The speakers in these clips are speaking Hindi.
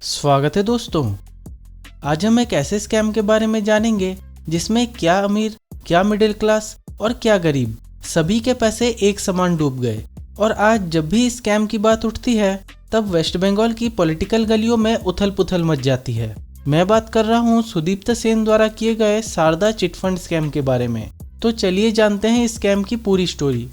स्वागत है दोस्तों। आज हम एक ऐसे स्कैम के बारे में जानेंगे जिसमें क्या अमीर, क्या मिडिल क्लास और क्या गरीब, सभी के पैसे एक समान डूब गए। और आज जब भी इस स्कैम की बात उठती है तब वेस्ट बंगाल की पॉलिटिकल गलियों में उथल पुथल मच जाती है। मैं बात कर रहा हूँ सुदीप्त सेन द्वारा किए गए शारदा चिटफंड स्कैम के बारे में। तो चलिए जानते हैं इस स्कैम की पूरी स्टोरी।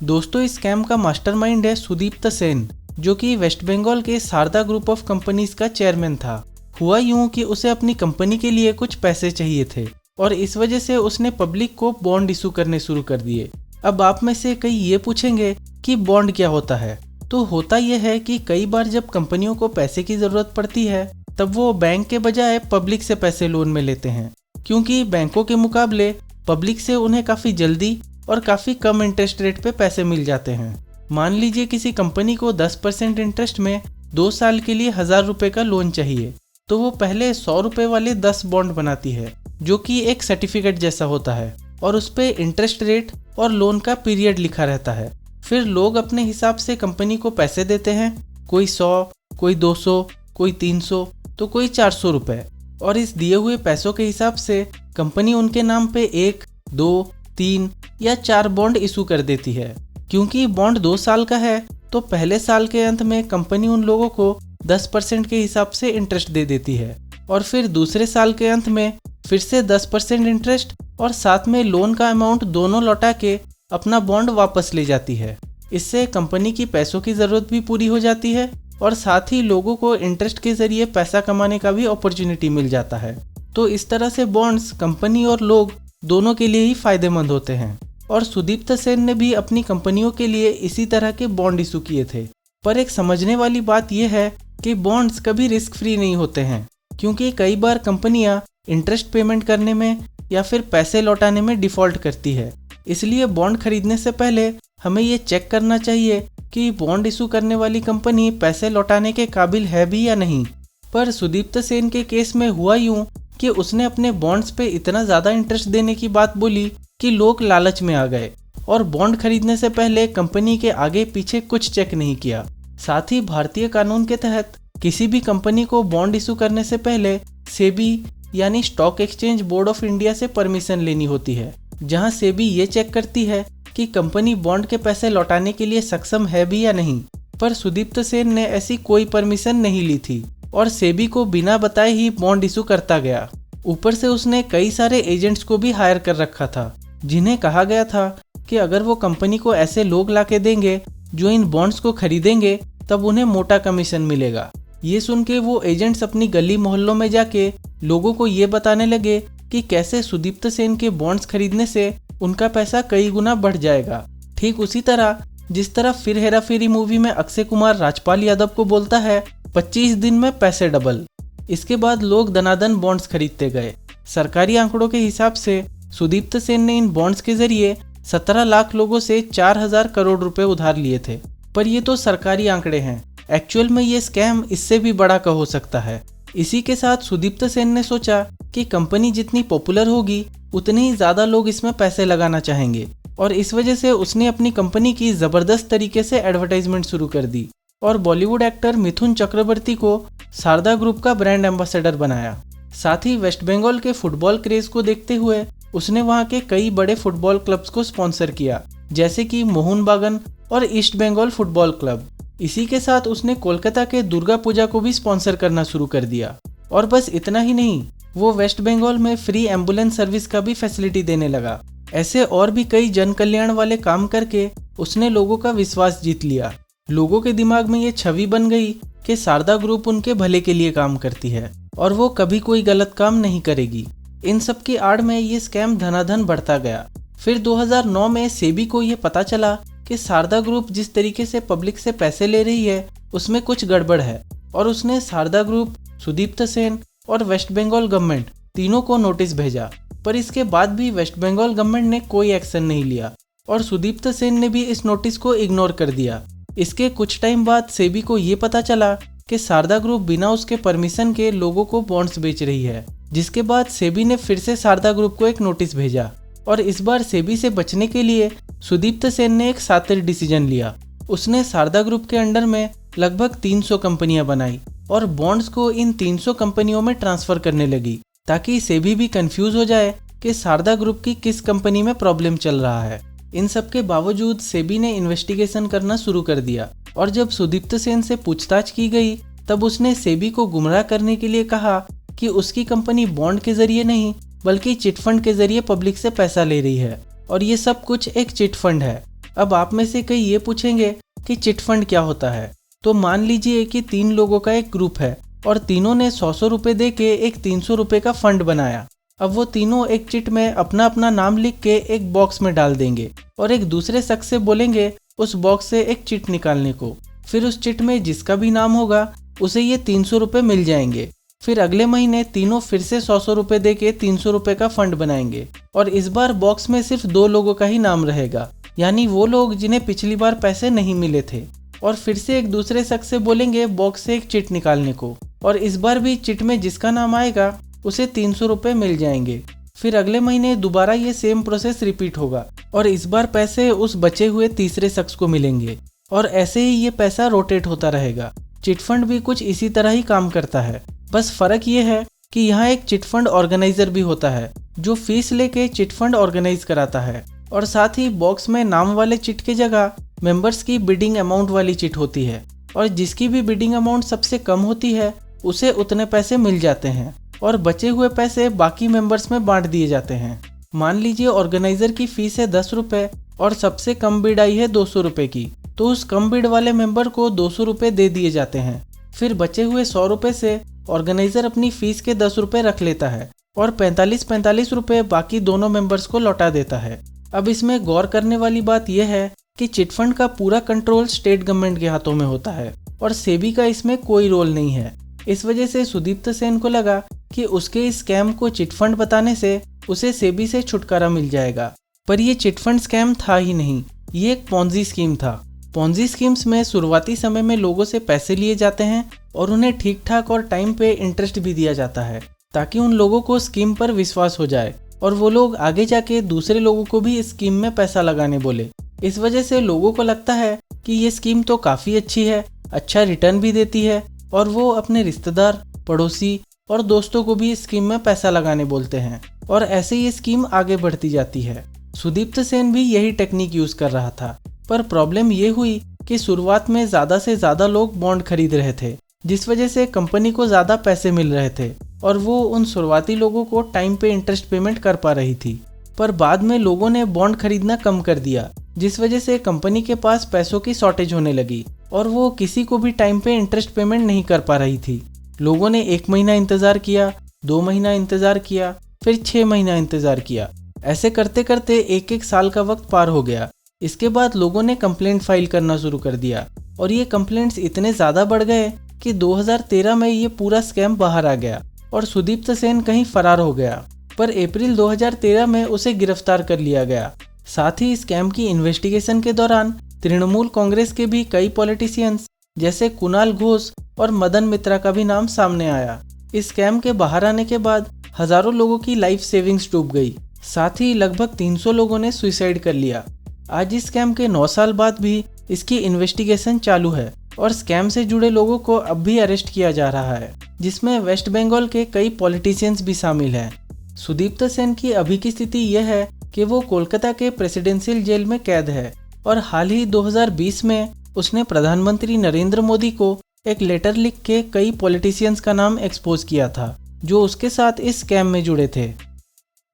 दोस्तों, इस स्कैम का मास्टरमाइंड है सुदीप्त सेन, जो कि वेस्ट बंगाल के शारदा ग्रुप ऑफ कंपनीज का चेयरमैन था। हुआ यूं कि उसे अपनी कंपनी के लिए कुछ पैसे चाहिए थे और इस वजह से उसने पब्लिक को बॉन्ड इशू करने शुरू कर दिए। अब आप में से कई ये पूछेंगे कि बॉन्ड क्या होता है। तो होता यह है कि कई बार जब कंपनियों को पैसे की जरूरत पड़ती है तब वो बैंक के बजाय पब्लिक से पैसे लोन में लेते हैं, क्योंकि बैंकों के मुकाबले पब्लिक से उन्हें काफ़ी जल्दी और काफ़ी कम इंटरेस्ट रेट पे पैसे मिल जाते हैं। मान लीजिए किसी कंपनी को 10% इंटरेस्ट में 2 साल के लिए 1000 रुपये का लोन चाहिए, तो वो पहले 100 रुपये वाले 10 बॉन्ड बनाती है, जो कि एक सर्टिफिकेट जैसा होता है और उस पे इंटरेस्ट रेट और लोन का पीरियड लिखा रहता है। फिर लोग अपने हिसाब से कंपनी को पैसे देते हैं, कोई 100, कोई 200, कोई 300, तो कोई 400 रुपये। और इस दिए हुए पैसों के हिसाब से कंपनी उनके नाम पे 1, 2, 3 या 4 बॉन्ड इशू कर देती है। क्योंकि बॉन्ड 2 साल का है तो पहले साल के अंत में कंपनी उन लोगों को 10% के हिसाब से इंटरेस्ट दे देती है और फिर दूसरे साल के अंत में फिर से 10% इंटरेस्ट और साथ में लोन का अमाउंट दोनों लौटा के अपना बॉन्ड वापस ले जाती है। इससे कंपनी की पैसों की ज़रूरत भी पूरी हो जाती है और साथ ही लोगों को इंटरेस्ट के ज़रिए पैसा कमाने का भी अपॉर्चुनिटी मिल जाता है। तो इस तरह से बॉन्ड्स कंपनी और लोग दोनों के लिए ही फायदेमंद होते हैं। और सुदीप्त सेन ने भी अपनी कंपनियों के लिए इसी तरह के बॉन्ड इशू किए थे। पर एक समझने वाली बात यह है कि बॉन्ड्स कभी रिस्क फ्री नहीं होते हैं, क्योंकि कई बार कंपनियां इंटरेस्ट पेमेंट करने में या फिर पैसे लौटाने में डिफ़ॉल्ट करती है। इसलिए बॉन्ड खरीदने से पहले हमें ये चेक करना चाहिए कि बॉन्ड इशू करने वाली कंपनी पैसे लौटाने के काबिल है भी या नहीं। पर सुदीप्त सेन के केस में हुआ यूं कि उसने अपने बॉन्ड्स पे इतना ज़्यादा इंटरेस्ट देने की बात बोली कि लोग लालच में आ गए और बॉन्ड खरीदने से पहले कंपनी के आगे पीछे कुछ चेक नहीं किया। साथ ही भारतीय कानून के तहत किसी भी कंपनी को बॉन्ड इशू करने से पहले सेबी यानी stock exchange board of India से परमिशन लेनी होती है, जहां सेबी ये चेक करती है कि कंपनी बॉन्ड के पैसे लौटाने के लिए सक्षम है भी या नहीं। पर सुदीप्त सेन ने ऐसी कोई परमिशन नहीं ली थी और सेबी को बिना बताए ही बॉन्ड इशू करता गया। ऊपर से उसने कई सारे एजेंट्स को भी हायर कर रखा था, जिन्हें कहा गया था कि अगर वो कंपनी को ऐसे लोग लाके देंगे जो इन बॉन्ड्स को खरीदेंगे तब उन्हें मोटा कमीशन मिलेगा। ये सुन के वो एजेंट्स अपनी गली मोहल्लों में जाके लोगों को ये बताने लगे कि कैसे सुदीप्त सेन के बॉन्ड्स खरीदने से उनका पैसा कई गुना बढ़ जाएगा। ठीक उसी तरह जिस तरह फिर हेरा फेरी मूवी में अक्षय कुमार राजपाल यादव को बोलता है 25 दिन में पैसे डबल। इसके बाद लोग दनादन बॉन्ड्स खरीदते गए। सरकारी आंकड़ों के हिसाब से सुदीप्त सेन ने इन बॉन्ड्स के जरिए 17 लाख लोगों से 4000 करोड़ रुपए उधार लिए थे। पर ये तो सरकारी आंकड़े हैं, एक्चुअल में ये स्कैम इससे भी बड़ा का हो सकता है। इसी के साथ सुदीप्त सेन ने सोचा कि कंपनी जितनी पॉपुलर होगी उतने ही ज़्यादा लोग इसमें पैसे लगाना चाहेंगे और इस वजह से उसने अपनी कंपनी की ज़बरदस्त तरीके से एडवर्टाइजमेंट शुरू कर दी और बॉलीवुड एक्टर मिथुन चक्रवर्ती को शारदा ग्रुप का ब्रांड एम्बेसडर बनाया। साथ ही वेस्ट बंगाल के फुटबॉल क्रेज को देखते हुए उसने वहां के कई बड़े फुटबॉल क्लब्स को स्पॉन्सर किया, जैसे कि मोहन बागान और ईस्ट बंगाल फुटबॉल क्लब। इसी के साथ उसने कोलकाता के दुर्गा पूजा को भी स्पॉन्सर करना शुरू कर दिया। और बस इतना ही नहीं, वो वेस्ट बंगाल में फ्री एम्बुलेंस सर्विस का भी फैसिलिटी देने लगा। ऐसे और भी कई जन कल्याण वाले काम करके उसने लोगों का विश्वास जीत लिया। लोगों के दिमाग में ये छवि बन गई कि शारदा ग्रुप उनके भले के लिए काम करती है और वो कभी कोई गलत काम नहीं करेगी। इन सब की आड़ में ये स्कैम धनाधन बढ़ता गया। फिर 2009 में सेबी को ये पता चला कि शारदा ग्रुप जिस तरीके से पब्लिक से पैसे ले रही है उसमें कुछ गड़बड़ है और उसने शारदा ग्रुप, सुदीप्त सेन और वेस्ट बंगाल गवर्नमेंट तीनों को नोटिस भेजा। पर इसके बाद भी वेस्ट बंगाल गवर्नमेंट ने कोई एक्शन नहीं लिया और सुदीप्त सेन ने भी इस नोटिस को इग्नोर कर दिया। इसके कुछ टाइम बाद सेबी को ये पता चला कि शारदा ग्रुप बिना उसके परमिशन के लोगों को बॉन्ड्स बेच रही है, जिसके बाद सेबी ने फिर से शारदा ग्रुप को एक नोटिस भेजा और इस बार सेबी से बचने के लिए सुदीप्त सेन ने एक शातिर डिसीजन लिया। उसने शारदा ग्रुप के अंडर में लगभग 300 कंपनियां बनाई और बॉन्ड्स को इन 300 कंपनियों में ट्रांसफर करने लगी, ताकि सेबी भी कंफ्यूज हो जाए कि शारदा ग्रुप की किस कंपनी में प्रॉब्लम चल रहा है। इन सब के बावजूद सेबी ने इन्वेस्टिगेशन करना शुरू कर दिया और जब सुदीप्त सेन से पूछताछ की गई तब उसने सेबी को गुमराह करने के लिए कहा कि उसकी कंपनी बॉन्ड के जरिए नहीं बल्कि चिटफंड के जरिए पब्लिक से पैसा ले रही है और ये सब कुछ एक चिटफंड है। अब आप में से कई ये पूछेंगे कि चिटफंड क्या होता है। तो मान लीजिए कि 3 लोगों का एक ग्रुप है और तीनों ने 100 रुपये दे के एक 300 रुपये का फंड बनाया। अब वो तीनों एक चिट में अपना अपना नाम लिख के एक बॉक्स में डाल देंगे और एक दूसरे शख्स से बोलेंगे उस बॉक्स से एक चिट निकालने को। फिर उस चिट में जिसका भी नाम होगा उसे ये 300 रुपये मिल जाएंगे। फिर अगले महीने तीनों फिर से 100 रुपये दे के 300 रुपये का फंड बनाएंगे और इस बार बॉक्स में सिर्फ 2 लोगों का ही नाम रहेगा, यानी वो लोग जिन्हें पिछली बार पैसे नहीं मिले थे। और फिर से एक दूसरे शख्स से बोलेंगे बॉक्स से एक चिट निकालने को और इस बार भी चिट में जिसका नाम आएगा उसे 300 रुपये मिल जाएंगे। फिर अगले महीने दोबारा ये सेम प्रोसेस रिपीट होगा और इस बार पैसे उस बचे हुए तीसरे शख्स को मिलेंगे और ऐसे ही ये पैसा रोटेट होता रहेगा। चिटफंड भी कुछ इसी तरह ही काम करता है, बस फर्क ये है कि यहाँ एक चिटफंड ऑर्गेनाइजर भी होता है जो फीस लेके चिटफंड ऑर्गेनाइज कराता है और साथ ही बॉक्स में नाम वाले चिट की जगह मेंबर्स की बिडिंग अमाउंट वाली चिट होती है और जिसकी भी बिडिंग अमाउंट सबसे कम होती है उसे उतने पैसे मिल जाते हैं और बचे हुए पैसे बाकी मेंबर्स में बांट दिए जाते हैं। मान लीजिए ऑर्गेनाइजर की फीस है 10 रुपये और सबसे कम बिड आई है 200 रुपये की, तो उस कम बिड वाले मेंबर को 200 रुपये दे दिए जाते हैं। फिर बचे हुए 100 रुपये से ऑर्गेनाइजर अपनी फीस के 10 रुपये रख लेता है और 45 रुपये बाकी दोनों मेंबर्स को लौटा देता है। अब इसमें गौर करने वाली बात यह है कि चिटफंड का पूरा कंट्रोल स्टेट गवर्नमेंट के हाथों में होता है और सेबी का इसमें कोई रोल नहीं है। इस वजह से सुदीप्त सेन को लगा कि उसके इस स्कैम को चिटफंड बताने से उसे सेबी से छुटकारा मिल जाएगा, पर यह चिटफंड स्कैम था ही नहीं, ये एक पॉन्जी स्कीम था। पॉन्जी स्कीम्स में शुरुआती समय में लोगों से पैसे लिए जाते हैं और उन्हें ठीक ठाक और टाइम पे इंटरेस्ट भी दिया जाता है ताकि उन लोगों को स्कीम पर विश्वास हो जाए और वो लोग आगे जाके दूसरे लोगों को भी इस स्कीम में पैसा लगाने बोले। इस वजह से लोगों को लगता है कि ये स्कीम तो काफ़ी अच्छी है, अच्छा रिटर्न भी देती है और वो अपने रिश्तेदार, पड़ोसी और दोस्तों को भी इस स्कीम में पैसा लगाने बोलते हैं और ऐसे ये स्कीम आगे बढ़ती जाती है। सुदीप्त सेन भी यही टेक्निक यूज़ कर रहा था, पर प्रॉब्लम ये हुई कि शुरुआत में ज़्यादा से ज़्यादा लोग बॉन्ड खरीद रहे थे, जिस वजह से कंपनी को ज़्यादा पैसे मिल रहे थे और वो उन शुरुआती लोगों को टाइम पे इंटरेस्ट पेमेंट कर पा रही थी। पर बाद में लोगों ने बॉन्ड खरीदना कम कर दिया, जिस वजह से कंपनी के पास पैसों की शॉर्टेज होने लगी और वो किसी को भी टाइम पे इंटरेस्ट पेमेंट नहीं कर पा रही थी। लोगों ने 1 महीना इंतज़ार किया, 2 महीना इंतज़ार किया, फिर 6 महीना इंतज़ार किया। ऐसे करते करते 1-1 साल का वक्त पार हो गया। इसके बाद लोगों ने कंप्लेंट फाइल करना शुरू कर दिया और ये कंप्लेंट्स इतने ज़्यादा बढ़ गए कि 2013 में ये पूरा स्कैम बाहर आ गया और सुदीप्त सेन कहीं फरार हो गया। पर अप्रैल 2013 में उसे गिरफ्तार कर लिया गया। साथ ही स्कैम की इन्वेस्टिगेशन के दौरान तृणमूल कांग्रेस के भी कई पॉलिटिशियंस जैसे कुणाल घोष और मदन मित्रा का भी नाम सामने आया। इस स्कैम के बाहर आने के बाद हजारों लोगों की लाइफ सेविंग्स डूब गई। साथ ही लगभग 300 लोगों ने सुसाइड कर लिया। आज इस स्कैम के 9 साल बाद भी इसकी इन्वेस्टिगेशन चालू है और स्कैम से जुड़े लोगों को अब भी अरेस्ट किया जा रहा है, जिसमें वेस्ट बंगाल के कई पॉलिटिशियंस भी शामिल हैं। सुदीप्त सेन की अभी की स्थिति यह है कि वो कोलकाता के प्रेसिडेंशियल जेल में कैद है और हाल ही 2020 में उसने प्रधानमंत्री नरेंद्र मोदी को एक लेटर लिख के कई पॉलिटिशियंस का नाम एक्सपोज किया था जो उसके साथ इस स्कैम में जुड़े थे।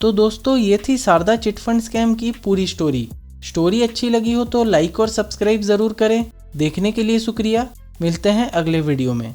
तो दोस्तों, ये थी शारदा चिटफंड स्कैम की पूरी स्टोरी अच्छी लगी हो तो लाइक और सब्सक्राइब ज़रूर करें। देखने के लिए शुक्रिया। मिलते हैं अगले वीडियो में।